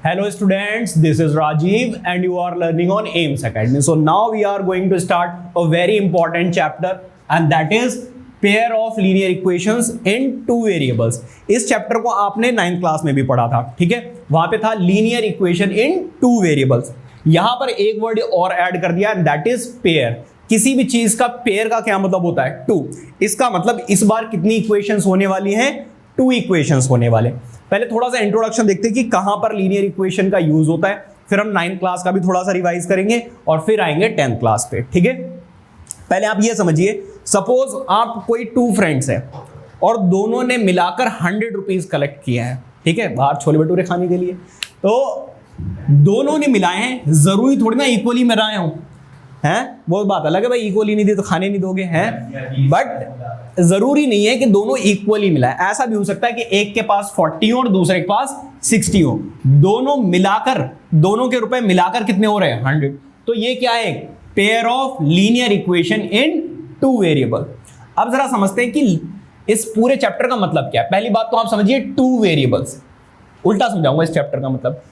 Hello students, this is Rajiv and you are learning on AIMS Academy. So now we are going to start a very important chapter and that is pair of linear equations in two variables. इस chapter को आपने 9th class में भी पढ़ा था, ठीक है? वहां पे था linear equation in two variables. यहां पर एक वर्ड और ऐड कर दिया दैट इज पेयर. किसी भी चीज का पेयर का क्या मतलब होता है? टू. इसका मतलब इस बार कितनी इक्वेशंस होने वाली हैं? टू इक्वेशंस होने वाले. पहले थोड़ा सा इंट्रोडक्शन देखते हैं कि कहां पर लीनियर इक्वेशन का यूज होता है, फिर हम 9th क्लास का भी थोड़ा सा रिवाइज करेंगे और फिर आएंगे 10th क्लास पे, ठीक है? पहले आप ये समझिए, सपोज आप कोई टू फ्रेंड्स हैं और दोनों ने मिलाकर 100 रुपीज कलेक्ट किया है, ठीक है, बाहर छोले भटूरे खाने के लिए. तो दोनों ने मिलाए हैं, जरूरी थोड़ी ना इक्वली मिलाए हों, हैं? वो बात अलग है भाई, इक्वली नहीं दी तो खाने नहीं दोगे, हैं? बट जरूरी नहीं है कि दोनों इक्वली मिलाए. ऐसा भी हो सकता है कि एक के पास 40 हो और दूसरे के पास 60 हो. दोनों मिलाकर, दोनों के रुपए मिलाकर कितने हो रहे हैं? 100. तो ये क्या है? Pair of linear equation in two variable. अब जरा समझते हैं कि इस पूरे चैप्टर का मतलब क्या है. पहली बात तो आप समझिए, टू वेरिएबल्स. उल्टा समझाऊंगा इस चैप्टर का मतलब.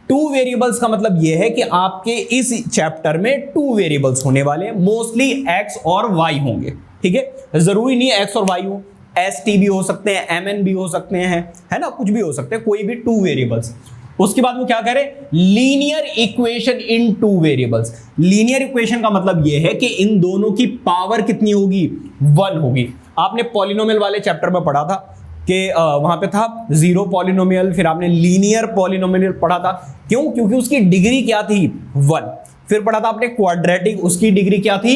टू वेरिएबल्स का मतलब यह है कि आपके इस चैप्टर में टू वेरिएबल्स होने वाले हैं. मोस्टली एक्स और वाई होंगे, ठीक है? जरूरी नहीं है एक्स और वाई हो, एस टी भी हो सकते हैं, एम एन भी हो सकते हैं, है ना? कुछ भी हो सकते हैं, कोई भी टू वेरिएबल्स. उसके बाद वो क्या करें? Linear equation in two variables. Linear equation का मतलब यह है कि इन दोनों की पावर कितनी होगी? 1 होगी. आपने पॉलिनोमियल वाले चैप्टर में पढ़ा था कि वहां पे था जीरो पॉलिनोमियल, फिर आपने लीनियर पॉलिनोमियल पढ़ा था. क्यों? क्योंकि उसकी डिग्री क्या थी? 1. फिर पढ़ा था आपने क्वाड्रेटिक, उसकी डिग्री क्या थी?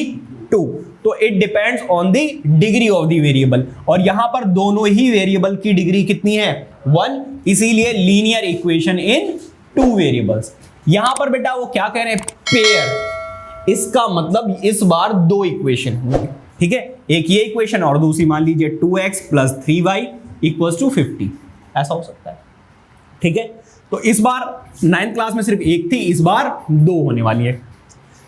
2. तो it depends on the degree of the variable, और यहां पर दोनों ही वेरिएबल की डिग्री कितनी है? 1. इसीलिए linear equation in two variables. यहां पर बेटा वो क्या कह रहे हैं? पेयर. इसका मतलब इस बार दो इक्वेशन होंगे, ठीक है? एक ये इक्वेशन और दूसरी मान लीजिए 2x + 3y = 50. ऐसा हो सकता है, ठीक है? तो इस बार 9th क्लास में सिर्फ एक थी, इस बार दो होने वाली है.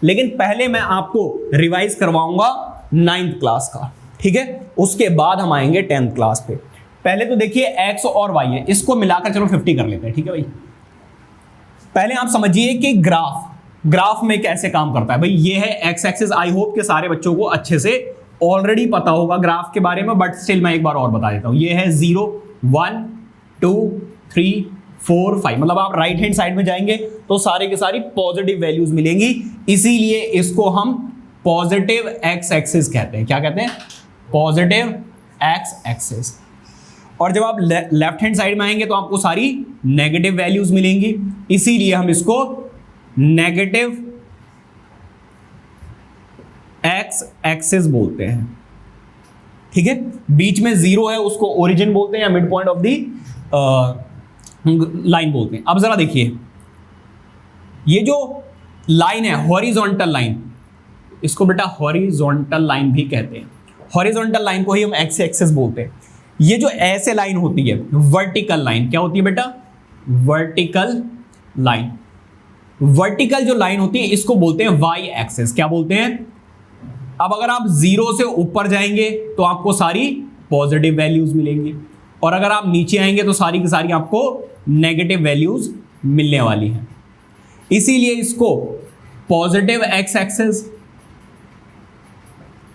लेकिन पहले मैं आपको रिवाइज करवाऊंगा 9th क्लास का, ठीक है? उसके बाद हम आएंगे 10th क्लास पे. पहले तो देखिए x और y है, इसको मिलाकर चलो 50 कर लेते हैं, ठीक है भाई? पहले आप समझिए कि ग्राफ में कैसे काम करता है. भाई ये है एक्स एक्सिस. आई होप के सारे बच्चों को अच्छे से ऑलरेडी पता होगा ग्राफ के बारे में, बट स्टिल मैं एक बार और बता देता हूं. ये है 0 1 2 3 4 5. मतलब आप राइट हैंड साइड में जाएंगे तो सारे के सारी पॉजिटिव वैल्यूज मिलेंगी, इसीलिए इसको हम पॉजिटिव एक्स एक्सिस कहते हैं. क्या कहते हैं? Positive x axis. और जब आप लेफ्ट हैंड साइड में आएंगे तो आपको सारी नेगेटिव वैल्यूज मिलेंगी, इसीलिए हम इसको नेगेटिव एक्स एक्सिस बोलते हैं, ठीक है? बीच में 0 है, उसको ओरिजिन बोलते हैं या mid point of the line बोलते हैं. अब जरा देखिए, ये जो लाइन है हॉरिजॉन्टल लाइन, इसको बेटा हॉरिजॉन्टल लाइन भी कहते हैं. हॉरिजॉन्टल लाइन को ही हम एक्स एक्सिस बोलते हैं. ये जो ऐसे लाइन होती है वर्टिकल लाइन, क्या होती है बेटा? Vertical line. वर्टिकल जो लाइन होती है इसको बोलते हैं वाई एक्सिस. क्या बोलते हैं? अब अगर आप 0 से ऊपर जाएंगे तो आपको सारी पॉजिटिव वैल्यूज मिलेंगी, और अगर आप नीचे आएंगे तो सारी की सारी आपको नेगेटिव वैल्यूज मिलने वाली हैं. इसीलिए इसको पॉजिटिव एक्स एक्सिस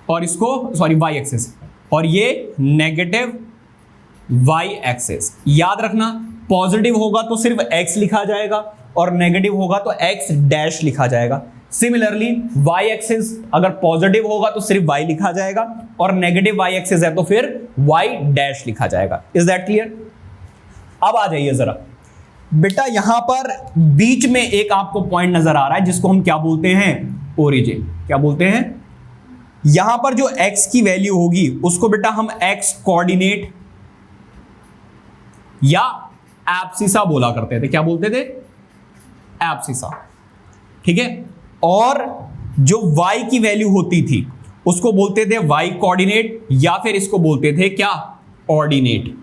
और इसको वाई एक्सिस, और ये नेगेटिव वाई एक्सिस. याद रखना, पॉजिटिव होगा तो सिर्फ एक्स लिखा जाएगा और नेगेटिव होगा तो एक्स डैश लिखा जाएगा. सिमिलरली वाई एक्सिस अगर पॉजिटिव होगा तो सिर्फ वाई लिखा जाएगा, और नेगेटिव वाई एक्सिस है तो फिर वाई डैश लिखा जाएगा. Is that clear? अब आ जाइए जरा बेटा, यहां पर बीच में एक आपको पॉइंट नजर आ रहा है जिसको हम क्या बोलते हैं? ओरिजिन. क्या बोलते हैं? यहां पर जो x की वैल्यू होगी उसको बेटा हम x कोऑर्डिनेट या एब्सिसा बोला करते थे. क्या बोलते थे? एब्सिसा, ठीक है? और जो y की वैल्यू होती थी उसको बोलते थे y कोऑर्डिनेट, या फिर इसको बोलते थे क्या? ऑर्डिनेट.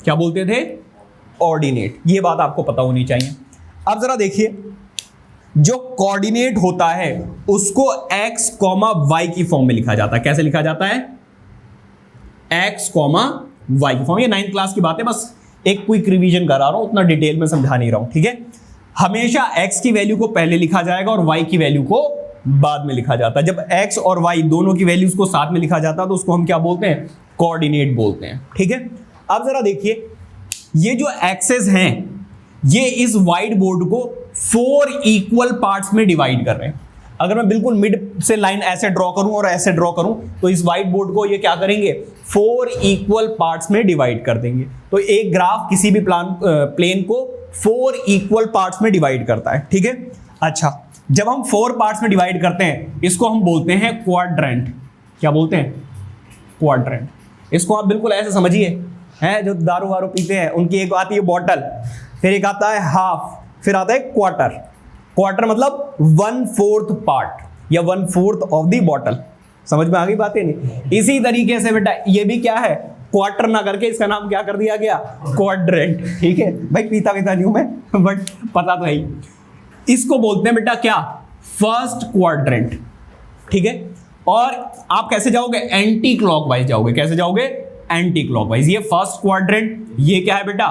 क्या बोलते थे? ऑर्डिनेट. ये बात आपको पता होनी चाहिए. अब जरा देखिए, जो कोऑर्डिनेट होता है उसको x, y की फॉर्म में लिखा जाता है. कैसे लिखा जाता है? x, y की फॉर्म. ये 9th क्लास की बात है, बस एक क्विक रिवीजन करा रहा हूं, उतना डिटेल में समझा नहीं रहा हूं, ठीक है। हमेशा x की वैल्यू को पहले लिखा जाएगा और y की वैल्यू को बाद में लिखा जाता है। जब x और y दोनों की वैल्यूज को साथ में लिखा जाता है तो उसको हम क्या बोलते हैं, कोऑर्डिनेट बोलते हैं, ठीक है। अब जरा देखिए, ये जो एक्सेस हैं ये इस व्हाइट बोर्ड को 4 इक्वल पार्ट्स में डिवाइड कर रहे हैं। अगर मैं बिल्कुल मिड से लाइन ऐसे ड्रॉ करूं और ऐसे ड्रॉ करूं तो इस व्हाइट बोर्ड को ये क्या करेंगे, 4 इक्वल पार्ट्स में डिवाइड कर देंगे। तो एक ग्राफ किसी भी प्लेन को 4 इक्वल पार्ट्स में डिवाइड करता है, ठीक है। अच्छा, जब हम 4 पार्ट्स में डिवाइड करते हैं इसको हम बोलते हैं क्वाड्रेंट। क्या बोलते हैं, क्वाड्रेंट। इसको आप बिल्कुल ऐसे समझिए, हैं जो दारू वारू पीते हैं उनकी एक आती है बॉटल, फिर एक आता है हाफ, फिर आता है क्वार्टर। क्वार्टर मतलब 1/4 पार्ट या 1/4 ऑफ द बॉटल। समझ में आ गई बातें नहीं। इसी तरीके से बेटा ये भी क्या है, क्वार्टर ना करके इसका नाम क्या कर दिया गया, क्वाड्रेंट, ठीक है। भाई पीता नहीं हूं मैं बट पता तो है ही। इसको बोलते हैं बेटा क्या, फर्स्ट क्वाड्रेंट, ठीक है। और आप कैसे जाओगे, एंटी क्लॉकवाइज जाओगे। कैसे जाओगे, एंटी क्लॉकवाइज। ये फर्स्ट क्वाड्रेंट, ये क्या है बेटा,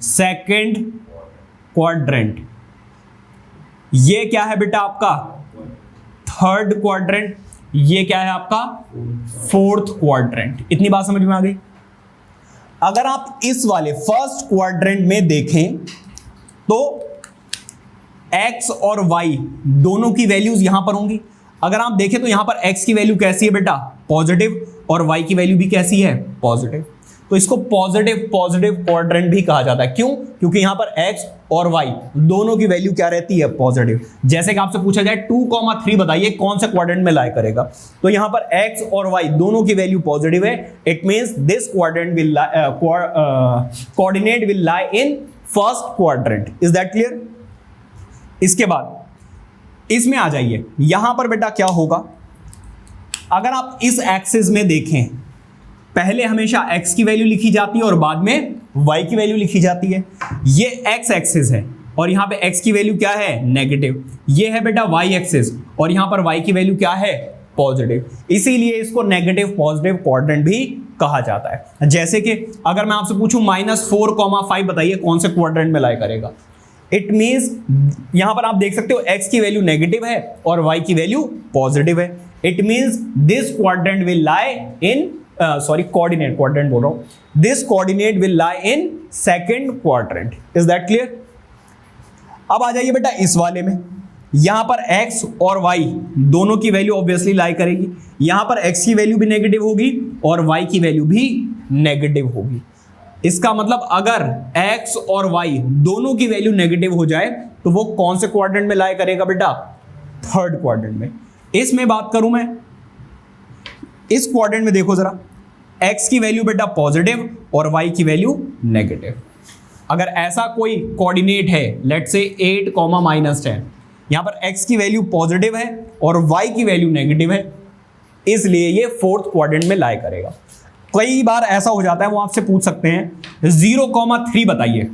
सेकंड क्वाड्रेंट। ये क्या है बेटा आपका, थर्ड क्वाड्रेंट। ये क्या है आपका, फोर्थ क्वाड्रेंट। इतनी बात समझ में आ गई। अगर आप इस वाले फर्स्ट क्वाड्रेंट में देखें तो x और y दोनों की वैल्यूज यहां पर होंगी। अगर आप देखें तो यहां पर x की वैल्यू कैसी है बेटा, पॉजिटिव, और y की वैल्यू भी कैसी है, पॉजिटिव। तो इसको पॉजिटिव क्वाड्रेंट भी कहा जाता है। क्यों, क्योंकि यहां पर x और y दोनों की वैल्यू क्या रहती है, पॉजिटिव। जैसे कि आपसे पूछा जाए 2,3 बताइए कौन से क्वाड्रेंट में लाई करेगा, तो यहां पर x और y दोनों की वैल्यू पॉजिटिव है। It means this quadrant will coordinate will lie in first quadrant. Is that clear. इसके बाद इसमें आ जाइए, यहां पर बेटा क्या होगा, अगर आप इस एक्सिस में देखें, पहले हमेशा x की वैल्यू लिखी जाती है और बाद में y की वैल्यू लिखी जाती है। ये x एक्सिस है और यहां पे x की वैल्यू क्या है, नेगेटिव। ये है बेटा y एक्सिस और यहां पर y की वैल्यू क्या है, पॉजिटिव। इसीलिए इसको नेगेटिव पॉजिटिव क्वाड्रेंट भी कहा जाता है। जैसे कि अगर मैं आपसे पूछूं -4,5 बताइए कौन से क्वाड्रेंट में लाई करेगा। इट मींस यहां पर आप देख सकते हो x की वैल्यू नेगेटिव है और y की वैल्यू पॉजिटिव है। It means this quadrant will lie in coordinate बोल रहा हूं, this coordinate will lie in second quadrant. Is that clear. अब आ जाइए बेटा इस वाले में, यहां पर x और y दोनों की वैल्यू ऑब्वियसली लाई करेगी। यहां पर x की वैल्यू भी नेगेटिव होगी और y की वैल्यू भी नेगेटिव होगी। इसका मतलब अगर x और y दोनों की वैल्यू नेगेटिव हो जाए तो वो कौन से क्वाड्रेंट में लाई करेगा बेटा, थर्ड क्वाड्रेंट में। इसमें बात करूं मैं, इस क्वाड्रेंट में देखो जरा, x की वैल्यू बेटा पॉजिटिव और y की वैल्यू नेगेटिव। अगर ऐसा कोई कोऑर्डिनेट है, लेट से 8, -10, यहां पर x की वैल्यू पॉजिटिव है और y की वैल्यू नेगेटिव है, इसलिए ये फोर्थ क्वाड्रेंट में लाई करेगा। कई बार ऐसा हो जाता है, वो आपसे पूछ सकते हैं 0,3 बताइए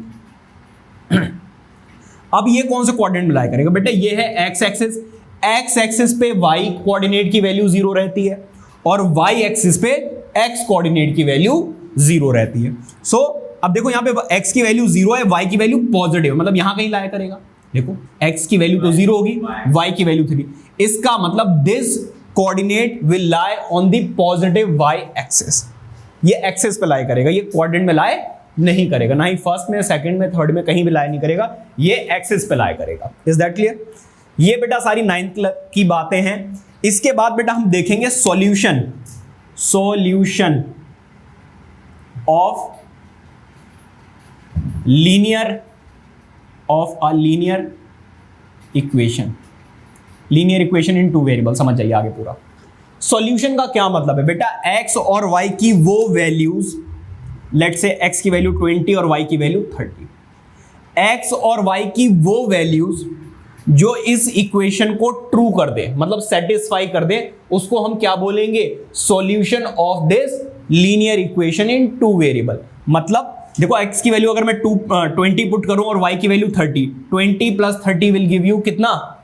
अब ये कौन से क्वाड्रेंट में लाई करेगा बेटा, ये है x एक्सिस। x एक्सिस पे y कोऑर्डिनेट की वैल्यू 0 रहती है और y एक्सिस पे x कोऑर्डिनेट की वैल्यू 0 रहती है। सो अब देखो यहां पे x की वैल्यू 0 है, y की वैल्यू पॉजिटिव, मतलब यहां कहीं लाया करेगा। देखो x की वैल्यू तो 0 होगी, y की वैल्यू 3। इसका मतलब this coordinate will lie on the positive y axis. ये एक्सिस पे लाई करेगा, ये क्वाड्रेंट में लाई नहीं करेगा, ना ही फर्स्ट में, सेकंड में, थर्ड में कहीं भी लाई नहीं करेगा, ये एक्सिस पे लाई करेगा। Is that clear. ये बेटा सारी 9th की बातें हैं। इसके बाद बेटा हम देखेंगे solution of linear equation in 2 variable. समझ जाइए आगे पूरा। सॉल्यूशन का क्या मतलब है बेटा, x और y की वो वैल्यूज, लेट से x की वैल्यू 20 और y की वैल्यू 30, x और y की वो वैल्यूज जो इस इक्वेशन को ट्रू कर दे, मतलब सेटिस्फाई कर दे, उसको हम क्या बोलेंगे, solution of this linear equation in 2 variable. मतलब देखो x की वैल्यू अगर मैं 20 पुट करूं और y की वैल्यू 30, 20 + 30 विल गिव यू कितना,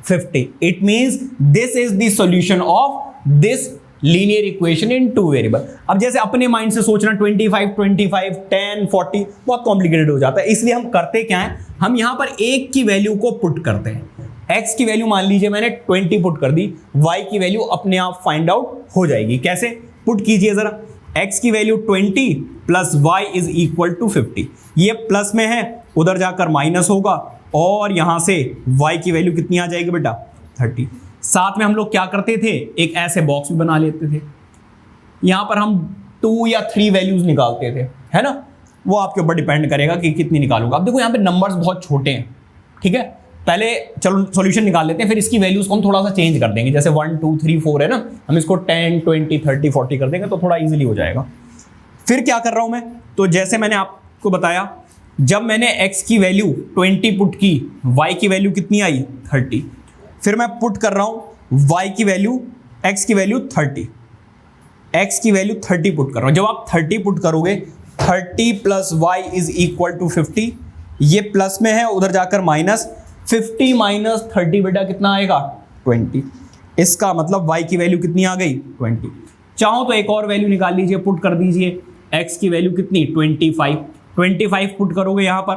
50। It means this is the solution of this linear equation in two variable. अब जैसे अपने माइंड से सोचना 25, 25, 10, 40 बहुत कॉम्प्लिकेटेड हो जाता है, इसलिए हम करते क्या है, हम यहां पर एक की वैल्यू को पुट करते हैं। x की वैल्यू मान लीजिए मैंने 20 पुट कर दी, y की वैल्यू अपने आप फाइंड आउट हो जाएगी। कैसे पुट कीजिए जरा, x की value 20 plus y is equal to 50। ये प्लस में है, उधर जाकर माइनस होगा और यहां से y की वैल्यू कितनी आ जाएगी बेटा 30। साथ में हम लोग क्या करते थे, एक ऐसे बॉक्स भी बना लेते थे, यहां पर हम 2 या 3 वैल्यूज निकालते थे, है ना। वो आपके ऊपर डिपेंड करेगा कि कितनी निकालूंगा। अब देखो यहाँ पे नंबर्स बहुत छोटे हैं, ठीक है। पहले चलो सॉल्यूशन निकाल लेते हैं, फिर इसकी वैल्यूज को हम थोड़ा सा चेंज कर देंगे। जैसे 1, 2, 3, 4 है ना, हम इसको 10, 20, 30, 40 कर देंगे तो थोड़ा इजीली हो जाएगा। फिर क्या कर रहा हूं मैं, तो जैसे मैंने आपको बताया, जब मैंने x की वैल्यू 20 पुट की, y की वैल्यू कितनी आई 30। फिर मैं पुट कर रहा हूं y की वैल्यू, x की वैल्यू 30, x की वैल्यू 30 पुट कर रहा हूं। जब आप 30 पुट करोगे, 30 plus y is equal to 50, ये प्लस में है, उधर जाकर माइनस, 50 माइनस 30 बेटा कितना आएगा 20। इसका मतलब y की वैल्यू कितनी आ गई 20। चाहो तो एक और वैल्यू निकाल लीजिए, पुट कर दीजिए, x की वैल्यू कितनी 25, 25 पुट करोगे यहां पर,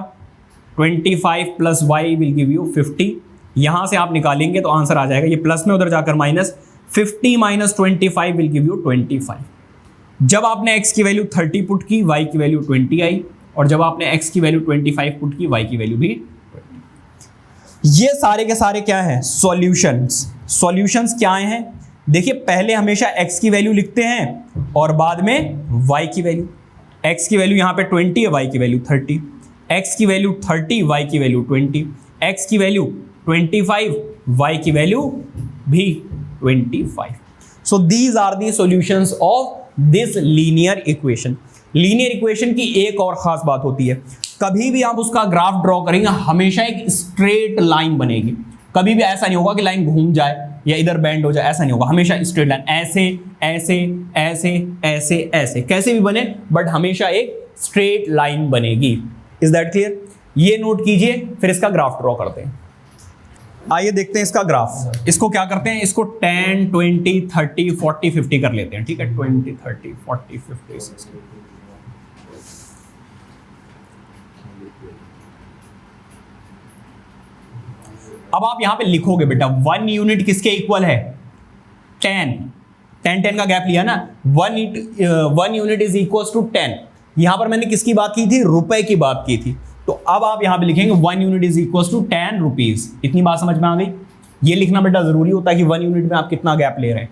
25 plus y will give you 50। यहां से आप निकालेंगे तो आंसर आ जाएगा, ये प्लस में उधर जाकर minus, 50 minus 25 will give you 25। जब आपने x की वैल्यू 30 पुट की, y की वैल्यू 20 आई, और जब आपने x की वैल्यू 25 पुट की, y की वैल्यू भी 20। ये सारे के सारे क्या हैं, सॉल्यूशंस। सॉल्यूशंस क्या हैं, देखिए पहले हमेशा x की वैल्यू लिखते हैं और बाद में y की वैल्यू। x की वैल्यू यहाँ पे 20 है, y की वैल्यू 30, x की वैल्यू 30, y की वैल्यू 20, x की वैल्यू 25, y की वैल्यू भी 25। So these are the solutions of this linear equation. Linear equation की एक और खास बात होती है, कभी भी आप उसका ग्राफ ड्रॉ करेंगे हमेशा एक स्ट्रेट लाइन बनेगी। कभी भी ऐसा नहीं होगा कि लाइन घूम जाए या इधर बेंड हो जाए, ऐसा नहीं होगा, हमेशा स्ट्रेट लाइन, ऐसे ऐसे ऐसे ऐसे ऐसे कैसे भी बने, बट हमेशा एक स्ट्रेट लाइन बनेगी। Is that clear? ये नोट कीजिए, फिर इसका ग्राफ ड्रॉ करते हैं। आइए देखते हैं इसका ग्राफ। इसको क्या करते हैं, इसको 10, 20, 30, 40, 50 कर लेते हैं, ठीक है। 20, 30, 40, 50, 60। अब आप यहां पे लिखोगे बेटा 1 यूनिट किसके इक्वल है 10, 10 का गैप लिया ना, 1 यूनिट इज इक्वल टू 10। यहां पर मैंने किसकी बात की थी, रुपए की बात की थी, तो अब आप यहां पे लिखेंगे 1 unit is equal to 10 rupees. इतनी बात समझ में आ गई? ये लिखना बेटा जरूरी होता है कि 1 यूनिट में आप कितना गैप ले रहे हैं।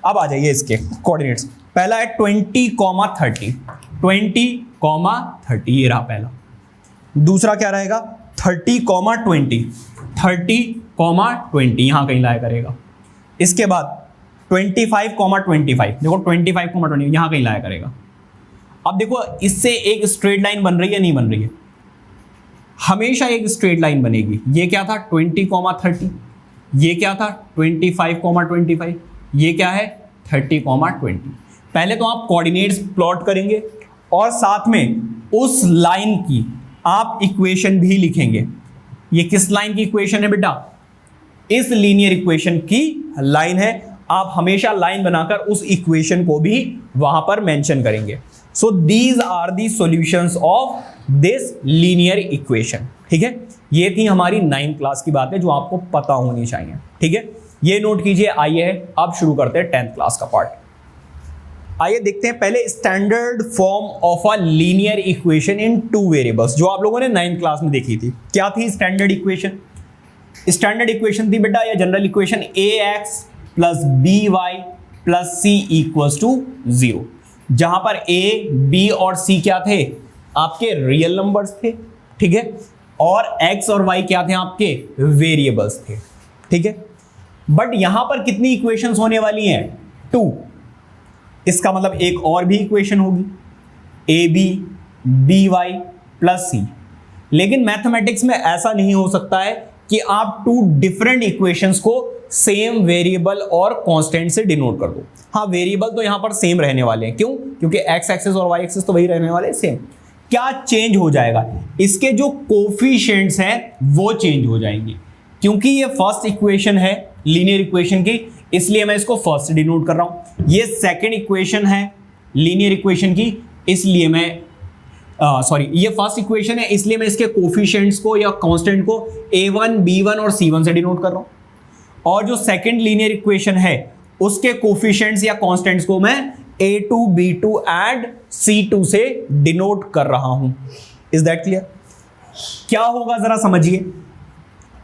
अब आ जाइए इसके कोऑर्डिनेट्स। पहला है 20, 30, 20, 30, ये रहा पहला। दूसरा क्या रहेगा 30, 20, 30, 20, यहां कहीं लाया करेगा। इसके बाद 25, 25, देखो 25, 20 यहां कहीं लाया करेगा। अब देखो इससे एक स्ट्रेट लाइन बन रही है, नहीं बन रही है, हमेशा एक स्ट्रेट लाइन बनेगी। ये क्या था 20, 30, ये क्या था 25, 25, ये क्या है 30, 20। पहले तो आप कोऑर्डिनेट्स प्लॉट करेंगे और साथ में उस लाइन की आप इक्वेशन भी लिखेंगे। ये किस लाइन की इक्वेशन है बेटा, इस लीनियर इक्वेशन की लाइन है। आप हमेशा लाइन बनाकर उस इक्वेशन को भी वहां पर मेंशन करेंगे। So these are the solutions of this linear equation, ठीक है। ये थी हमारी 9th क्लास की बातें जो आपको पता होनी चाहिए, ठीक है। ये नोट कीजिए। आइए अब शुरू करते हैं 10th क्लास का पार्ट। आइए देखते हैं पहले standard form of a linear equation in 2 variables, जो आप लोगों ने 9th क्लास में देखी थी। क्या थी स्टैंडर्ड इक्वेशन? स्टैंडर्ड इक्वेशन थी बेटा, या general equation, ax plus by plus c equals to 0, जहां पर a, b और c क्या थे, आपके रियल नंबर्स थे, ठीक है, और x और y क्या थे, आपके वेरिएबल्स थे, ठीक है। बट यहां पर कितनी इक्वेशंस होने वाली हैं 2। इसका मतलब एक और भी इक्वेशन होगी ab by प्लस c। लेकिन मैथमेटिक्स में ऐसा नहीं हो सकता है कि आप 2 डिफरेंट इक्वेशंस को सेम वेरिएबल और कांस्टेंट से डिनोट कर दो। हाँ, वेरिएबल तो यहां पर सेम रहने वाले हैं, क्यों? क्योंकि x एक्सिस और y एक्सिस तो वही रहने वाले हैं सेम। क्या चेंज हो जाएगा, इसके जो कोफिशिएंट्स हैं वो चेंज हो जाएंगे, क्योंकि ये फर्स्ट इक्वेशन है लीनियर इक्वेशन की, इसलिए मैं इसको फर्स्ट डिनोट कर रहा हूं। ये सेकंड इक्वेशन है लीनियर इक्वेशन की, इसलिए मैं ये फर्स्ट इक्वेशन है, इसलिए मैं इसके कोफिशिएंट्स को या कांस्टेंट को a1, b1 और c1 से डिनोट कर रहा हूं। और जो सेकंड लीनियर इक्वेशन है उसके कोफिशिएंट्स या कांस्टेंट्स को मैं a2, b2 एंड c2 से डिनोट कर रहा हूं। Is that clear? क्या होगा जरा समझिए।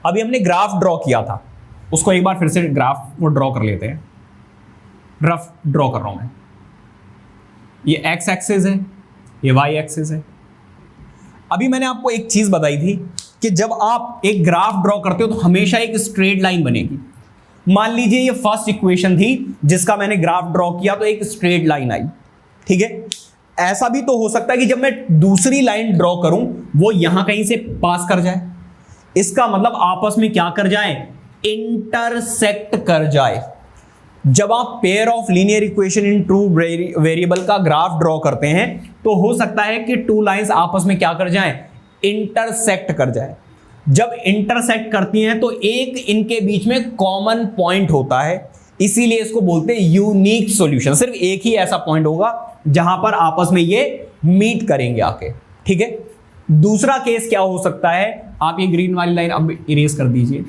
अभी हमने ग्राफ ड्रॉ किया था, उसको एक बार फिर से ग्राफ वो ड्रॉ कर लेते हैं। रफ ड्रॉ कर रहा हूं मैं। ये x एक्सिस है, ये y एक्सिस है। अभी मैंने आपको एक चीज बताई थी कि जब आप एक ग्राफ ड्रॉ करते हो तो हमेशा एक स्ट्रेट लाइन बनेगी। मान लीजिए ये फर्स्ट इक्वेशन थी जिसका मैंने ग्राफ ड्रॉ किया तो एक स्ट्रेट लाइन आई, ठीक है। ऐसा भी तो हो सकता है कि जब मैं दूसरी लाइन ड्रॉ करूं वो यहां कहीं से पास कर जाए, इसका मतलब आपस में क्या कर जाए, इंटरसेक्ट कर जाए। जब आप pair of linear equation in two variable का ग्राफ ड्रॉ करते हैं तो हो सकता है कि टू लाइंस आपस में क्या कर जाएं, इंटरसेक्ट कर जाए। जब इंटरसेक्ट करती हैं तो एक इनके बीच में कॉमन पॉइंट होता है, इसीलिए इसको बोलते हैं यूनिक सॉल्यूशन। सिर्फ एक ही ऐसा पॉइंट होगा जहां पर आपस में ये मीट करेंगे आके, ठीक है। दूसरा केस क्या हो सकता है, आप ये ग्रीन वाली लाइन अब इरेज कर दीजिए।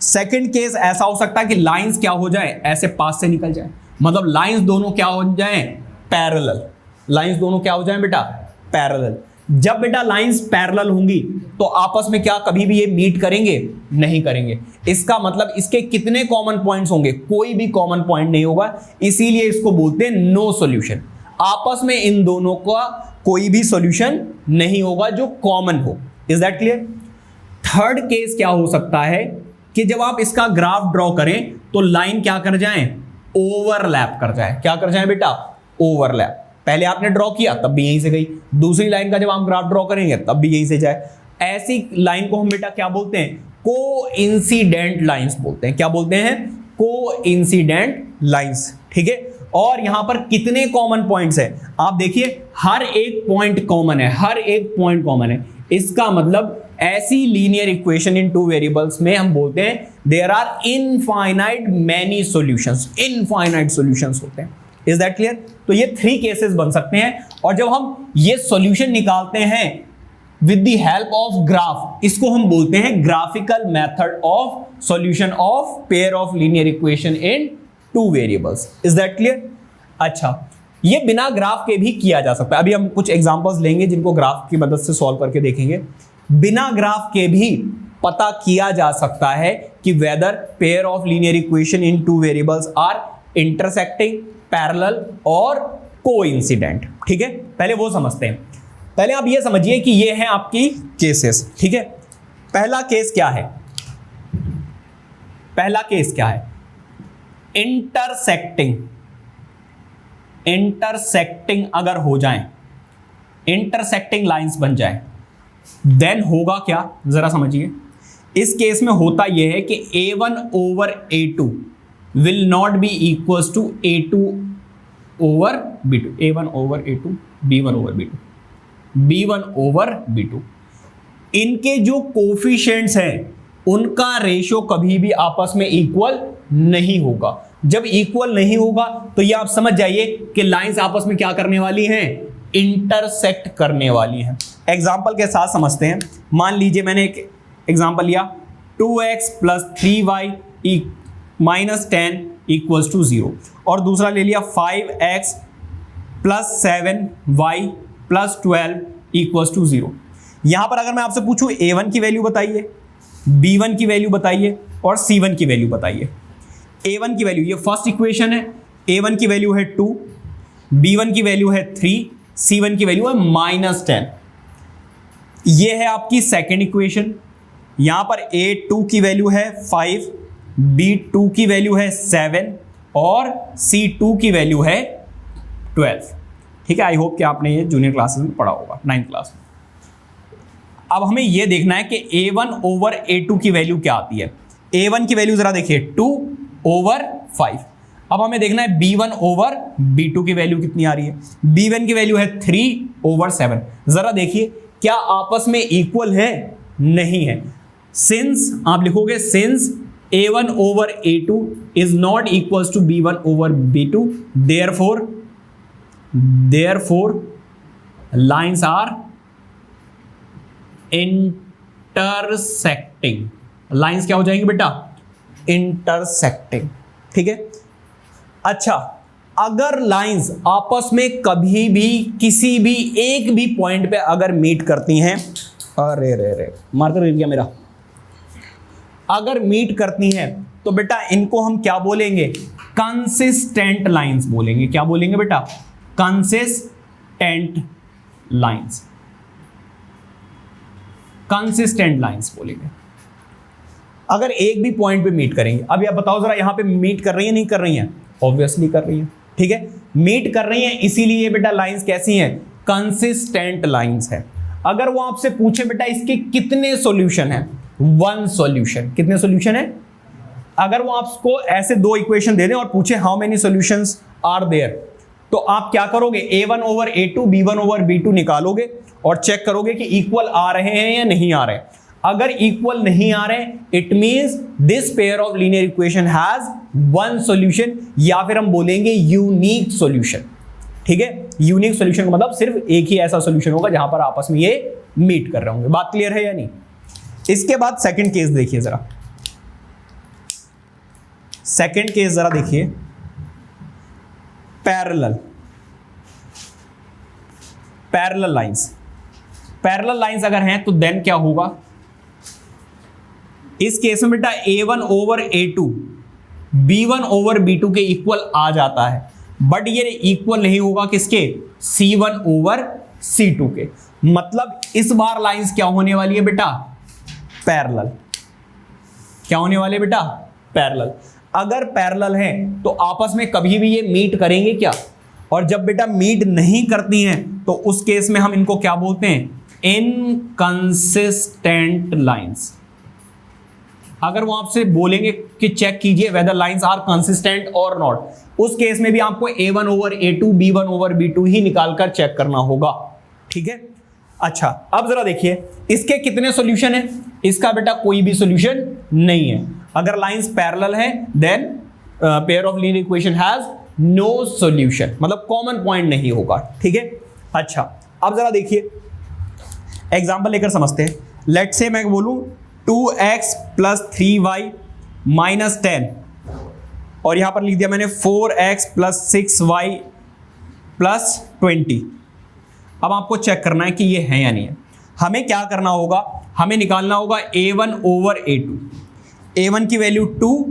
सेकंड केस ऐसा हो सकता है कि लाइंस क्या हो जाए, ऐसे पास से निकल जाए, मतलब लाइंस दोनों क्या हो जाएं, पैरेलल। लाइंस दोनों क्या हो जाएं बेटा, पैरेलल। जब बेटा लाइंस पैरेलल होंगी तो आपस में क्या कभी भी ये मीट करेंगे, नहीं करेंगे। इसका मतलब इसके कितने कॉमन पॉइंट्स होंगे, कोई भी कॉमन पॉइंट नहीं होगा, इसीलिए इसको बोलते हैं नो सॉल्यूशन। आपस में इन दोनों का कोई भी सॉल्यूशन नहीं होगा जो कॉमन हो। Is that clear? Third case क्या हो सकता है कि जब आप इसका ग्राफ ड्रॉ करें तो लाइन क्या कर जाएं, ओवरलैप कर जाए। क्या कर जाए बेटा, ओवरलैप। पहले आपने ड्रॉ किया तब भी यहीं से गई, दूसरी लाइन का जब आप ग्राफ ड्रॉ करेंगे तब भी यहीं से जाए। ऐसी लाइन को हम बेटा क्या बोलते हैं, कोइंसिडेंट लाइंस बोलते हैं। क्या बोलते हैं, कोइंसिडेंट लाइंस, ठीक है। और यहां पर कितने कॉमन पॉइंट्स है, आप देखिए हर एक पॉइंट कॉमन है, हर एक पॉइंट कॉमन है। इसका मतलब ऐसी linear equation in two variables में हम बोलते हैं there are infinite many solutions, infinite solutions होते हैं। Is that clear? तो ये थ्री केसेस बन सकते हैं। और जब हम ये सॉल्यूशन निकालते हैं with the help of graph, इसको हम बोलते हैं graphical method of solution of pair of linear equation in two variables. Is that clear? अच्छा, ये बिना ग्राफ के भी किया जा सकता है। अभी हम कुछ एग्जांपल्स लेंगे जिनको ग्राफ की मदद से सॉल्व करके देखेंगे। बिना ग्राफ के भी पता किया जा सकता है कि whether pair of linear equation in two variables are intersecting, parallel और कोइंसिडेंट, ठीक है। पहले वो समझते हैं। पहले आप ये समझिए कि ये है आपकी केसेस, ठीक है। पहला केस क्या है, पहला केस क्या है, इंटरसेक्टिंग। इंटरसेक्टिंग अगर हो जाए, इंटरसेक्टिंग लाइंस बन जाए, देन होगा क्या, जरा समझिए। इस केस में होता यह है कि a1 over a2 will not be equals to a2 over b2, a1 over a2, b1 over b2, b1 over b2। इनके जो कोफिशिएंट्स हैं उनका रेशियो कभी भी आपस में इक्वल नहीं होगा। जब इक्वल नहीं होगा तो ये आप समझ जाइए कि लाइंस आपस में क्या करने वाली हैं, इंटरसेक्ट करने वाली हैं। एग्जाम्पल के साथ समझते हैं। मान लीजिए मैंने एक एग्जाम्पल लिया, 2x plus 3y minus 10 equals to 0, और दूसरा ले लिया 5x plus 7y plus 12 equals to 0। यहां पर अगर मैं आपसे पूछूं a1 की वैल्यू बताइए, b1 की वैल्यू बताइए और c1 की वैल्यू बताइए। a1 की वैल्यू, ये फर्स्ट इक्वेशन है, a1 की वैल्यू है 2, b1 की वैल्यू है 3, c1 की वैल्यू है -10। ये है आपकी सेकेंड इक्वेशन। यहां पर a2 की वैल्यू है 5, b2 की वैल्यू है 7 और c2 की वैल्यू है 12, ठीक है। आई होप कि आपने ये जूनियर क्लासेस में पढ़ा होगा, 9th क्लास में। अब हमें ये देखना है कि a1 ओवर a2 की वैल्यू क्या आती है। a1 की वैल्यू जरा देखिए 2 ओवर 5। अब हमें देखना है b1 ओवर b2 की वैल्यू कितनी आ रही है। b1 की वैल्यू है 3 ओवर 7। जरा देखिए क्या आपस में इक्वल है, नहीं है। सिंस आप लिखोगे since A1 over A2 is not equals to B1 over B2. Therefore lines are intersecting. Lines क्या हो जाएंगे बेटा? इंटरसेक्टिंग. ठीक है. अच्छा, अगर लाइंस आपस में कभी भी किसी भी एक भी पॉइंट पे अगर मीट करती हैं, अरे रे रे मार्कर गिर गया मेरा, अगर मीट करती हैं तो बेटा इनको हम क्या बोलेंगे? कंसिस्टेंट लाइंस बोलेंगे. क्या बोलेंगे बेटा? Consistent lines. कंसिस्टेंट लाइंस बोलेंगे अगर एक भी पॉइंट पे मीट करेंगे. अब आप बताओ जरा, यहां पे मीट कर रही है नहीं कर रही हैं? ऑब्वियसली कर रही हैं. ठीक है, मीट कर रही हैं, इसीलिए बेटा लाइंस कैसी हैं? कंसिस्टेंट लाइंस है. अगर वो आपसे पूछे बेटा इसके कितने सॉल्यूशन हैं? One solution. कितने सॉल्यूशन है? अगर वो आपको ऐसे दो इक्वेशन दे दें और पूछे how many solutions are there, तो आप क्या करोगे? A1 over A2 B1 over B2 निकालोगे और चेक करोगे कि इक्वल आ रहे हैं या नहीं आ रहे. अगर इक्वल नहीं आ रहे, it means this pair of linear equation has one solution, या फिर हम बोलेंगे यूनिक सॉल्यूशन. ठीक है, यूनिक सॉल्यूशन का मतलब सिर्फ एक ही ऐसा सॉल्यूशन होगा जहां पर आपस में ये मीट कर रहे होंगे. बात क्लियर है या नहीं? इसके बाद सेकंड केस देखिए जरा. सेकंड केस जरा देखिए. पैरेलल लाइंस अगर हैं तो देन क्या होगा? इस केस में बेटा A1 over A2 B1 over B2 के इक्वल आ जाता है, बट ये इक्वल नहीं होगा किसके? C1 ओवर C2 के. मतलब इस बार लाइंस क्या होने वाली है बेटा? पैरेलल. क्या होने वाले बेटा? पैरेलल. अगर पैरेलल हैं तो आपस में कभी भी ये मीट करेंगे क्या? और जब बेटा मीट नहीं करती हैं तो उस केस में हम इनको क्या बोलते हैं? Inconsistent lines. अगर वो आपसे बोलेंगे कि चेक कीजिए वेदर लाइंस आर कंसिस्टेंट और नॉट, उस केस में भी आपको A1 over A2 B1 over B2 ही निकालकर चेक करना होगा. ठीक है. अच्छा, अब जरा देखिए इसके कितने सॉल्यूशन है? इसका बेटा कोई भी सॉल्यूशन नहीं है. अगर लाइंस पैरेलल है then pair of linear equation has no solution, मतलब कॉमन पॉइंट नहीं होगा. ठीक है. अच्छा, अब जरा देखिए एग्जांपल लेकर समझते हैं. लेट से मैं बोलूं 2x प्लस 3y माइनस 10, और यहां पर लिख दिया मैंने 4x प्लस 6y प्लस 20. अब आपको चेक करना है कि ये है या नहीं है. हमें क्या करना होगा? हमें निकालना होगा A1 ओवर A2. A1 की वैल्यू 2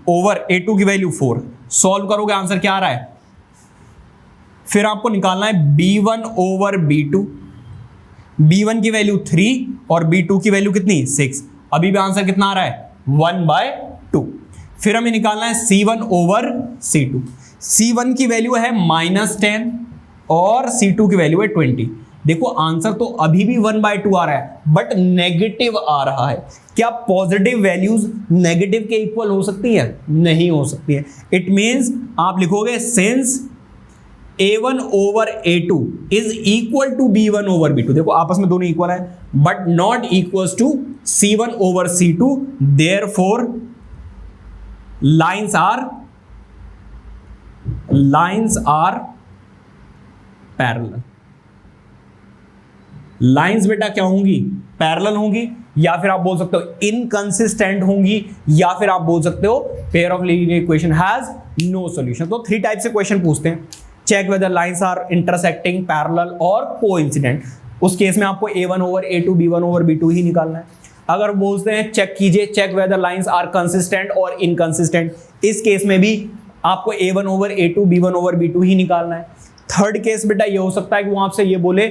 ओवर A2 की वैल्यू 4. सॉल्व करोगे आंसर क्या आ रहा है? फिर आपको निकालना है B1 ओवर B2. B1 की वैल्यू 3 और B2 की वैल्यू कितनी? 6. अभी भी आंसर कितना आ रहा है? 1/2. फिर हमें निकालना है C1 ओवर C2. C1 की वैल्यू है -10 और C2 की वैल्यू है 20. देखो आंसर तो अभी भी 1/2 आ रहा है, बट नेगेटिव आ रहा है. क्या पॉजिटिव वैल्यूज नेगेटिव के इक्वल हो सकती है? नहीं हो सकती है. इट मींस आप लिखोगे since A1 over A2 is equal to B1 over B2. देखो आपस में दोनों इक्वल है, but not equals to C1 over C2. Therefore lines are parallel. Lines बेटा क्या होंगी? पैरेलल होंगी, या फिर आप बोल सकते हो इनकंसिस्टेंट होंगी, या फिर आप बोल सकते हो pair of linear equation has no solution. तो 3 टाइप से क्वेश्चन पूछते हैं. Check whether lines are intersecting, parallel और कोइंसिडेंट. उस केस में आपको A1 over A2 B1 over B2 ही निकालना है. अगर बोलते हैं चेक कीजिए, check whether lines are consistent और इनकंसिस्टेंट, इस केस में भी आपको A1 over A2 B1 over B2 ही निकालना है. थर्ड केस बेटा ये हो सकता है कि वो आपसे ये बोले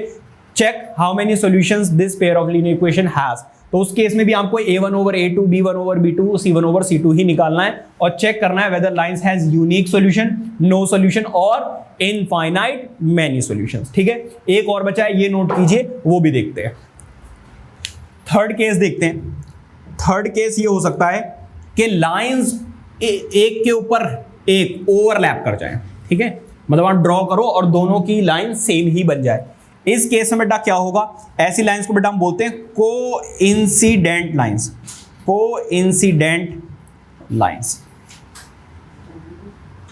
check how many solutions this pair of linear equation has, तो उस केस में भी आपको A1 over A2 B1 over B2 C1 over C2 ही निकालना है और चेक करना है whether lines has unique solution, no solution और इनफाइनाइट मेनी सॉल्यूशंस. ठीक है. एक और बचा है, ये नोट कीजिए, वो भी देखते हैं. थर्ड केस देखते हैं. थर्ड केस ये हो सकता है कि लाइंस एक के ऊपर एक ओवरलैप कर जाए. ठीक है, मतलब आप ड्रॉ करो और दोनों की लाइन सेम ही बन जाए. इस केस में बेटा क्या होगा? ऐसी लाइंस को बेटा हम बोलते हैं कोइंसिडेंट लाइंस. Coincident lines.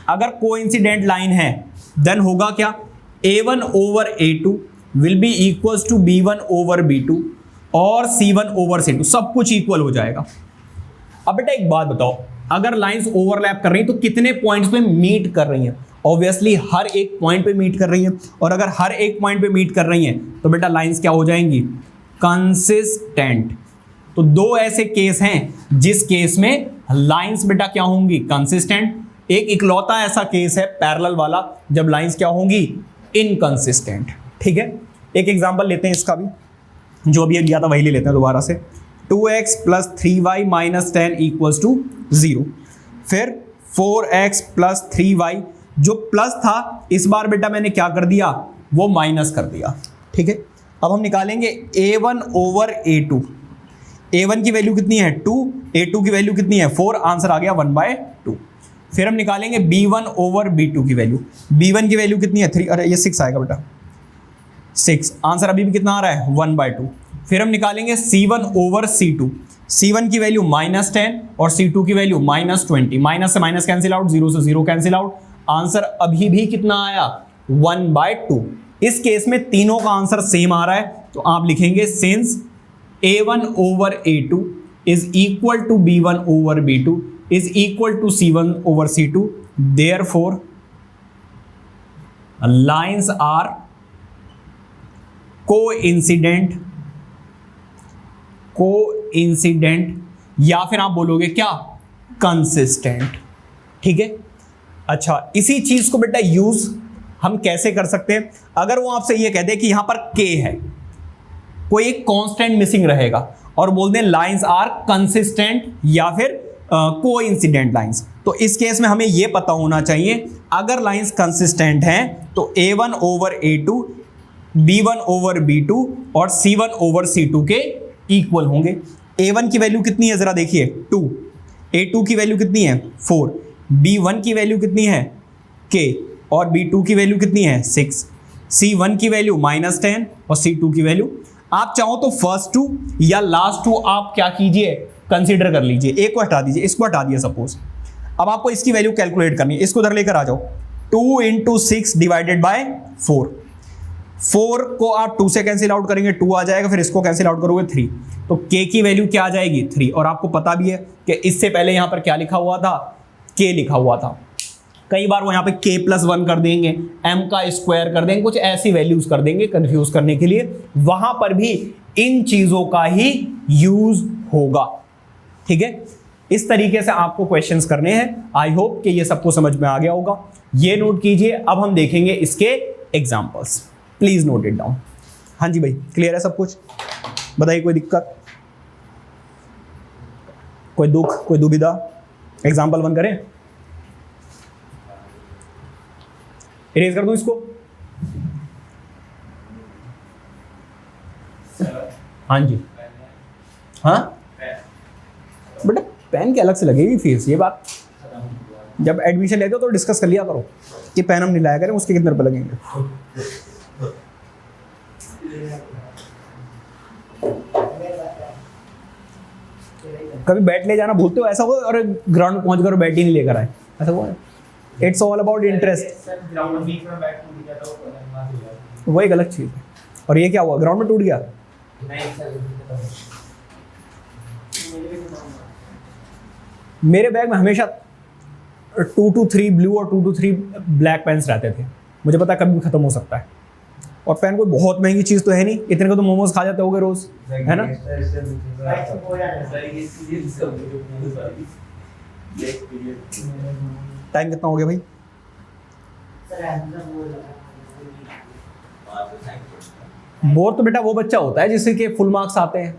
अगर कोइंसिडेंट लाइन है देन होगा क्या, A1 over A2 will be equals to B1 over B2 और C1 ओवर C2, सब कुछ इक्वल हो जाएगा। अब बेटा एक बात बताओ, अगर लाइंस ओवरलैप कर रही हैं तो कितने पॉइंट्स पे मीट कर रही हैं? ऑब्वियसली हर एक पॉइंट पे मीट कर रही हैं, और अगर हर एक पॉइंट पे मीट कर रही हैं तो बेटा लाइंस क्या हो जाएंगी, कंसिस्टेंट। तो दो ऐसे केस हैं जिस केस में लाइंस बेटा क्या होंगी, कंसिस्टेंट। एक इकलौता ऐसा केस है पैरेलल वाला जब लाइंस क्या होंगी, इनकंसिस्टेंट। ठीक है, एक एग्जांपल लेते हैं इसका भी, जो अभी लिया था वही ले लेते हैं दोबारा से। 2x plus 3y minus 10 equals to 0। फिर 4x प्लस 3y, जो प्लस था इस बार बेटा मैंने क्या कर दिया, वो माइनस कर दिया। ठीक है, अब हम निकालेंगे A1 ओवर A2। A1 की वैल्यू कितनी है 2, A2 की वैल्यू कितनी है 4, आंसर आ गया 1/2। फिर हम निकालेंगे B1 ओवर B2 की वैल्यू। B1 की वैल्यू कितनी है 3, अरे ये 6 आएगा बेटा 6, आंसर अभी भी कितना आ रहा है 1/2। फिर हम निकालेंगे C1 ओवर C2। C1 की वैल्यू -10 और C2 की वैल्यू -20। माइनस से माइनस कैंसिल आउट, 0 से 0 कैंसिल आउट, आंसर अभी भी कितना आया 1/2। इस केस में तीनों का आंसर सेम आ रहा है, तो आप लिखेंगे since A1 over A2 is equal to B1 over B2 is equal to C1 over C2, therefore lines are coincident या फिर आप बोलोगे क्या, कंसिस्टेंट। ठीक है, अच्छा इसी चीज को बेटा यूज हम कैसे कर सकते हैं, अगर वो आपसे ये कहते हैं कि यहां पर K है, कोई एक कांस्टेंट मिसिंग रहेगा, और बोल दें लाइंस आर कंसिस्टेंट या फिर कोइंसिडेंट लाइंस, तो इस केस में हमें यह पता होना चाहिए अगर लाइंस कंसिस्टेंट हैं तो A1 over A2, B1 over B2 और C1 ओवर C2 के इक्वल होंगे। A1 की वैल्यू कितनी है जरा देखिए 2, A2 की वैल्यू कितनी है 4, B1 की वैल्यू कितनी है K और B2 की वैल्यू कितनी है 6, C1 की वैल्यू -10 और C2 की वैल्यू, आप चाहो तो फर्स्ट 2 या लास्ट 2 आप क्या कीजिए, कंसीडर कर लीजिए। एक को हटा दीजिए, इसको हटा दिया सपोज। अब आपको इसकी वैल्यू कैलकुलेट करनी है, इसको उधर लेकर आ जाओ। 2 × 6 डिवाइडेड बाय 4, 4 को आप 2 से कैंसिल आउट करेंगे 2 आ जाएगा, फिर इसको कैंसिल आउट करोगे 3, तो K की वैल्यू क्या आ जाएगी 3। और आपको पता भी है कि इससे पहले यहां पर क्या लिखा हुआ था, K लिखा हुआ था। कई बार वो यहाँ पे K+1 कर देंगे, M का स्क्वायर कर देंगे, कुछ ऐसी वैल्यूज कर देंगे कंफ्यूज करने के लिए, वहां पर भी इन चीजों का ही यूज होगा। ठीक है, इस तरीके से आपको क्वेश्चंस करने हैं। आई होप कि ये सबको समझ में आ गया होगा, ये नोट कीजिए। अब हम देखेंगे इसके examples, please note it down. हाँ जी भाई, क्लियर है सब कुछ, बताइए कोई दिक्कत, कोई दुख, कोई दुविधा। एग्जांपल 1 करें, इरेज कर दूं इसको। हाँ जी, हाँ बेटा पेन की अलग से लगेगी फीस, ये बात जब एडमिशन लेते हो तो डिस्कस कर लिया करो कि पेन हम नहीं लाया करें, उसके कितने रुपए लगेंगे। कभी बैट ले जाना भूलते हो, ऐसा हो और ग्राउंड में पहुंच कर बैट ही नहीं लेकर आए, ऐसा हुआ है। इट्स ऑल अबाउट इंटरेस्ट, वो एक अलग चीज है। और ये क्या हुआ, ग्राउंड में टूट गया? मेरे बैग में हमेशा 2 to 3 ब्लू और 2 to 3 ब्लैक पेन्स रहते थे, मुझे पता कभी भी खत्म हो सकता है। और पेन कोई बहुत महंगी चीज तो है नहीं, इतने को तो मोमोज खा जाते होगे रोज, है ना? टाइम कितना हो गया भाई? बोर तो बेटा वो बच्चा होता है जिससे कि फुल मार्क्स आते हैं।